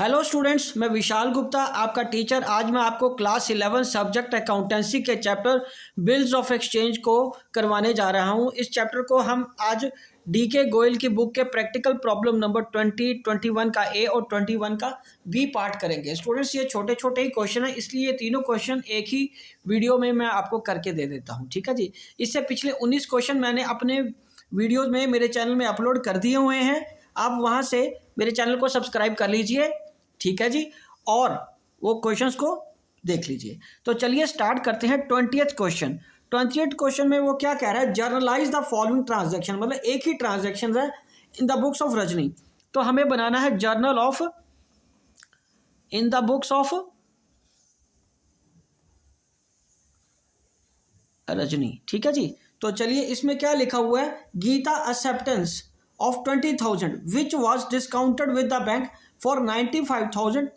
Hello students, मैं विशाल गुप्ता आपका teacher. आज मैं आपको क्लास 11 सब्जेक्ट अकाउंटेंसी के चैप्टर बिल्स ऑफ एक्सचेंज को करवाने जा रहा हूं। इस चैप्टर को हम आज डीके गोयल की बुक के प्रैक्टिकल प्रॉब्लम नंबर 20, 21 का ए और 21 का बी पार्ट करेंगे। स्टूडेंट्स, ये छोटे छोटे ही क्वेश्चन है, इसलिए ये तीनों क्वेश्चन एक ही वीडियो में मैं आपको करके दे देता हूँ। ठीक है जी। इससे पिछले 19 क्वेश्चन मैंने अपने वीडियोज़ में मेरे चैनल में अपलोड कर दिए हुए हैं। आप वहाँ से मेरे चैनल को सब्सक्राइब कर लीजिए, ठीक है जी, और वो क्वेश्चंस को देख लीजिए। तो चलिए स्टार्ट करते हैं। 20th question. 20th क्वेश्चन में वो क्या कह रहा है, जर्नलाइज द फॉलोइंग ट्रांजैक्शन, मतलब एक ही ट्रांजैक्शन है इन द बुक्स ऑफ रजनी। तो हमें बनाना है journal of in the books of Rajni, ठीक है जी। तो चलिए इसमें क्या लिखा हुआ है, Gita acceptance of 20,000 which was discounted with the bank for 95,000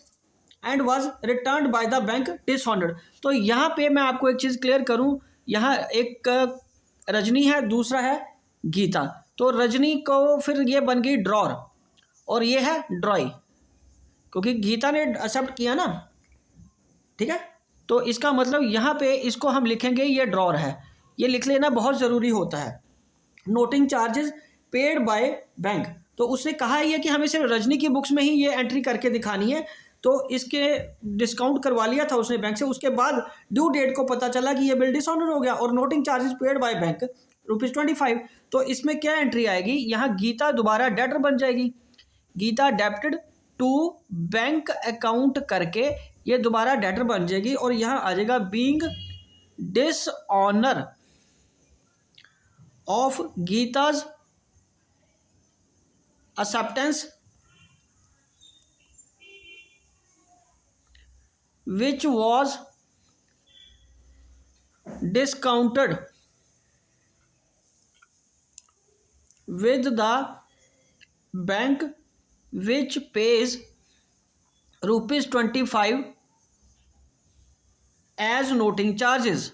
and was return by the bank dishonoured. तो यहाँ पे मैं आपको एक चीज़ क्लियर करूँ, यहाँ एक रजनी है, दूसरा है गीता। तो रजनी को फिर ये बन गई ड्रॉर और ये है ड्रॉय, क्योंकि गीता ने एक्सेप्ट किया ना, ठीक है। तो इसका मतलब यहाँ पे इसको हम लिखेंगे ये ड्रॉर है, ये लिख लेना बहुत ज़रूरी होता है। Noting charges paid by bank, तो उसने कहा है ये कि हमें सिर्फ रजनी की बुक्स में ही ये एंट्री करके दिखानी है। तो इसके डिस्काउंट करवा लिया था उसने बैंक से, उसके बाद ड्यू डेट को पता चला कि ये बिल डिसऑनर हो गया और noting charges paid by bank ₹25। तो इसमें क्या एंट्री आएगी, यहाँ गीता दोबारा डेटर बन जाएगी। गीता डेप्टेड टू बैंक अकाउंट करके ये दोबारा डेटर बन जाएगी और यहाँ आ जाएगा being dishonour of Geeta's acceptance which was discounted with the bank which pays ₹25 as noting charges।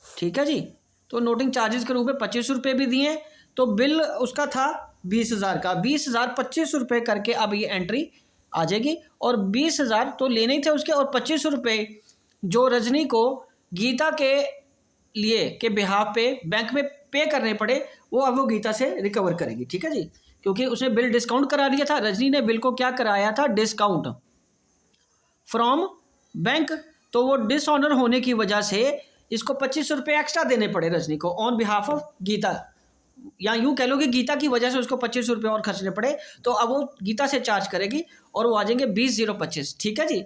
ठीक है जी। तो नोटिंग चार्जेस के रूप में ₹25 भी दिए, तो बिल उसका था 20,000 का, 20,000 ₹25 करके अब ये एंट्री आ जाएगी। और 20,000 तो लेने ही थे उसके, और ₹25 जो रजनी को गीता के लिए के बिहाफ पे बैंक में पे करने पड़े, वो अब वो गीता से रिकवर करेगी। ठीक है जी, क्योंकि उसने बिल डिस्काउंट करा लिया था। रजनी ने बिल को क्या कराया था, डिस्काउंट फ्रॉम बैंक। तो वो डिसऑनर होने की वजह से इसको ₹25 एक्स्ट्रा देने पड़े रजनी को ऑन बिहाफ ऑफ गीता, या यूं कह लो कि गीता की वजह से उसको ₹25 और खर्चने पड़े। तो अब वो गीता से चार्ज करेगी और वो आ जाएंगे 20,025। ठीक है जी।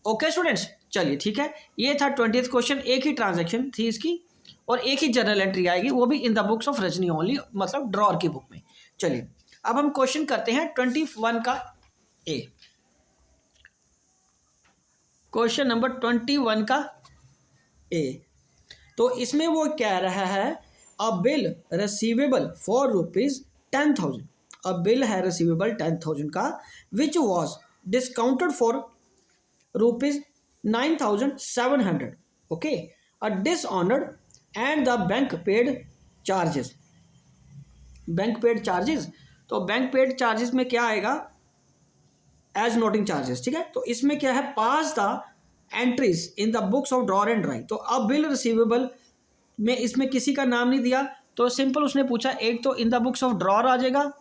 ओके स्टूडेंट्स, चलिए ठीक है। ये था 20th क्वेश्चन, एक ही ट्रांजैक्शन थी इसकी और एक ही जर्नल एंट्री आएगी, वो भी इन the books of Rajni only, मतलब ड्रॉर की बुक में। चलिए अब हम क्वेश्चन करते हैं 21 का ए। क्वेश्चन नंबर 21 का ए। तो इसमें वो कह रहा है, अ bill receivable for ₹10,000, a bill है रिसीवेबल 10,000 का, विच was discounted for ₹9,700, okay, a dishonoured and the bank paid charges. Bank paid charges, तो बैंक पेड चार्जेस में क्या आएगा, एज नोटिंग चार्जेस। ठीक है, तो इसमें क्या है, pass the entries in the books of drawer and drawee. तो अब बिल रिसीवेबल में इसमें किसी का नाम नहीं दिया, तो सिंपल उसने पूछा, एक तो in the books of drawer आ जाएगा,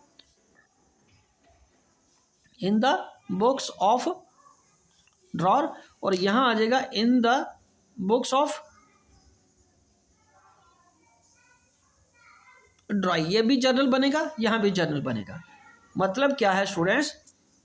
in the books of drawer, और यहां आ जाएगा in the books of drawee. ये भी जर्नल बनेगा, यहां भी जर्नल बनेगा। मतलब क्या है स्टूडेंट्स,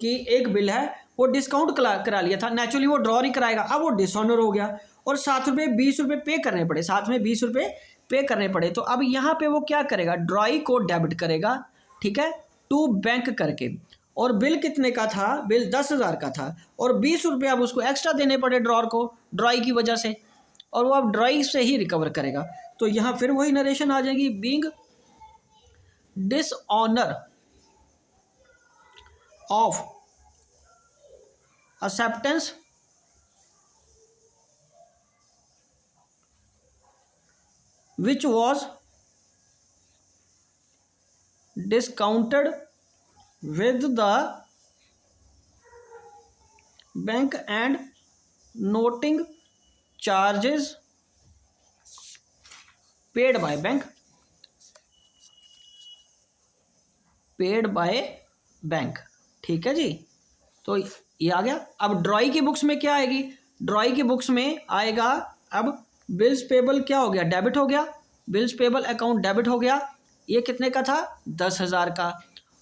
कि एक बिल है वो डिस्काउंट करा लिया था, नेचुरली वो ड्रॉर ही कराएगा, अब वो डिसऑनर हो गया और ₹7 पे करने पड़े, साथ में ₹20 पे करने पड़े। तो अब यहाँ पे वो क्या करेगा, ड्रॉई को डेबिट करेगा, ठीक है, टू बैंक करके। और बिल कितने का था, बिल 10,000 का था और ₹20 अब उसको एक्स्ट्रा देने पड़े ड्रॉर को, ड्रॉई की वजह से, और वो अब ड्रॉई से ही रिकवर करेगा। तो यहाँ फिर वही नरेशन आ जाएगी, being dishonour of acceptance which was discounted with the bank and noting charges paid by bank, paid by bank. ठीक है जी, तो ये आ गया। अब ड्रॉई की बुक्स में क्या आएगी, ड्रॉई की बुक्स में आएगा, अब बिल्स पेबल क्या हो गया, डेबिट हो गया, बिल्स पेबल अकाउंट डेबिट हो गया, ये कितने का था 10,000 का।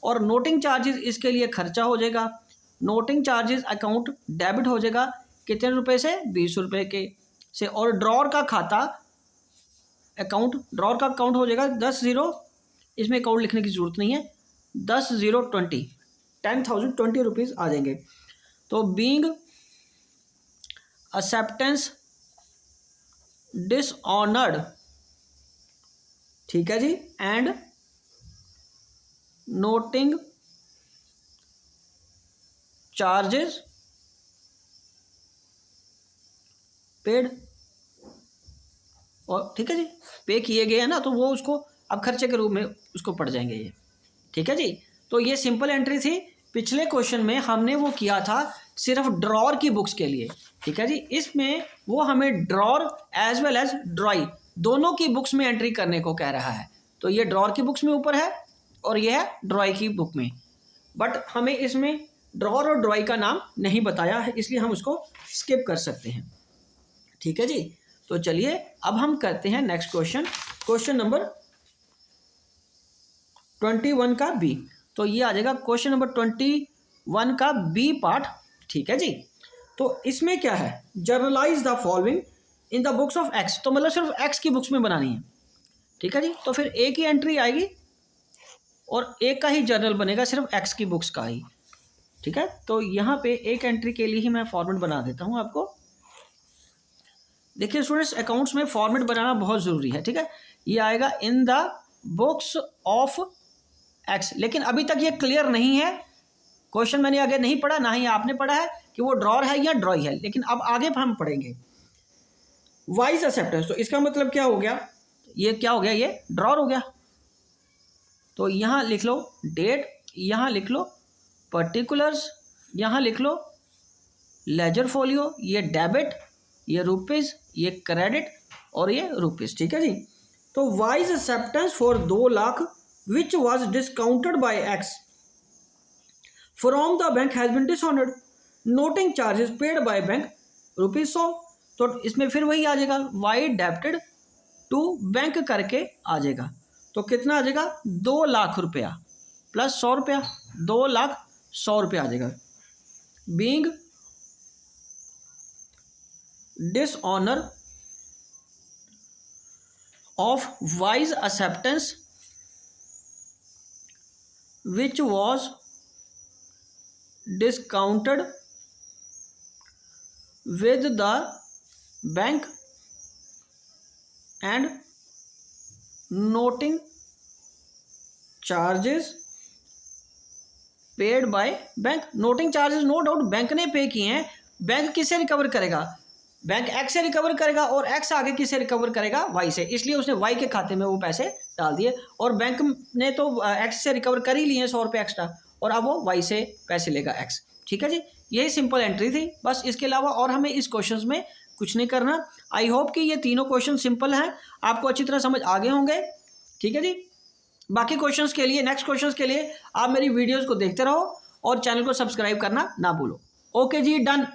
और नोटिंग चार्जेस इसके लिए खर्चा हो जाएगा, नोटिंग चार्जेस अकाउंट डेबिट हो जाएगा कितने रुपए से, 20 रुपए के से। और ड्रॉर का खाता अकाउंट, ड्रॉर का अकाउंट हो जाएगा 10,000, इसमें अकाउंट लिखने की जरूरत नहीं है, 10,020 10,000 20 रुपीज़ आ जाएंगे। तो बीइंग एक्सेप्टेंस डिसऑनर्ड, ठीक है जी, एंड नोटिंग चार्जेस पेड, और ठीक है जी, पे किए गए हैं ना, तो वो उसको अब खर्चे के रूप में उसको पड़ जाएंगे ये। ठीक है जी, तो ये सिंपल एंट्री थी। पिछले क्वेश्चन में हमने वो किया था सिर्फ ड्रॉर की बुक्स के लिए। ठीक है जी, इसमें वो हमें drawer as well as drawee दोनों की बुक्स में एंट्री करने को कह रहा है। तो ये ड्रॉर की बुक्स में ऊपर है और ये है ड्रॉई की बुक में, बट हमें इसमें ड्रॉर और ड्रॉई का नाम नहीं बताया है, इसलिए हम उसको स्किप कर सकते हैं। ठीक है जी, तो चलिए अब हम करते हैं नेक्स्ट क्वेश्चन, क्वेश्चन नंबर 21 का बी। तो ये आ जाएगा क्वेश्चन नंबर 21 का बी पार्ट। ठीक है जी, तो इसमें क्या है, generalized the following in the books of x, तो मतलब सिर्फ एक्स की बुक्स में बनानी है। ठीक है जी, तो फिर एक ही एंट्री आएगी और एक का ही जर्नल बनेगा, सिर्फ एक्स की बुक्स का ही। ठीक है, तो यहाँ पे एक एंट्री के लिए ही मैं फॉर्मेट बना देता हूँ आपको। देखिए स्टूडेंट्स, अकाउंट्स में फॉर्मेट बनाना बहुत ज़रूरी है। ठीक है, ये आएगा इन द बुक्स ऑफ एक्स, लेकिन अभी तक ये क्लियर नहीं है, क्वेश्चन मैंने आगे नहीं पढ़ा, ना ही आपने पढ़ा है कि वो ड्रॉर है या ड्रॉई है, लेकिन अब आगे हम पढ़ेंगे। वाइज एक्सेप्टेंस, तो इसका मतलब क्या हो गया, ये क्या हो गया, ये ड्रॉर हो गया। तो यहाँ लिख लो डेट, यहाँ लिख लो पर्टिकुलर्स, यहाँ लिख लो लेजर फोलियो, ये डेबिट, ये रुपीज़, ये क्रेडिट और ये रुपीज़। ठीक है जी, तो wise acceptance for 2 lakh which was discounted by X from the bank has been dishonored, noting charges paid by bank ₹100। तो इसमें फिर वही आ जाएगा, वाई डेबिटेड टू बैंक करके आ जाएगा। तो कितना आ जाएगा, 2 लाख रुपया प्लस 100 रुपया, 2,100,000 रुपया आ जाएगा। Being dishonour of wise acceptance which was discounted with the bank and noting charges paid by bank। Noting charges no doubt bank ने पे किए हैं, बैंक किससे रिकवर करेगा, बैंक एक्स से रिकवर करेगा और एक्स आगे किससे रिकवर करेगा, वाई से, इसलिए उसने वाई के खाते में वो पैसे डाल दिए। और बैंक ने तो एक्स से रिकवर कर ही लिए 100 रुपये एक्स्ट्रा, और अब वो वाई से पैसे लेगा एक्स। ठीक है जी, यही सिंपल एंट्री थी बस, इसके अलावा और हमें इस क्वेश्चन में कुछ नहीं करना। आई होप कि ये तीनों क्वेश्चन सिंपल हैं, आपको अच्छी तरह समझ आ गए होंगे। ठीक है जी, बाकी क्वेश्चंस के लिए, नेक्स्ट क्वेश्चंस के लिए आप मेरी वीडियोज़ को देखते रहो और चैनल को सब्सक्राइब करना ना भूलो। ओके जी, डन।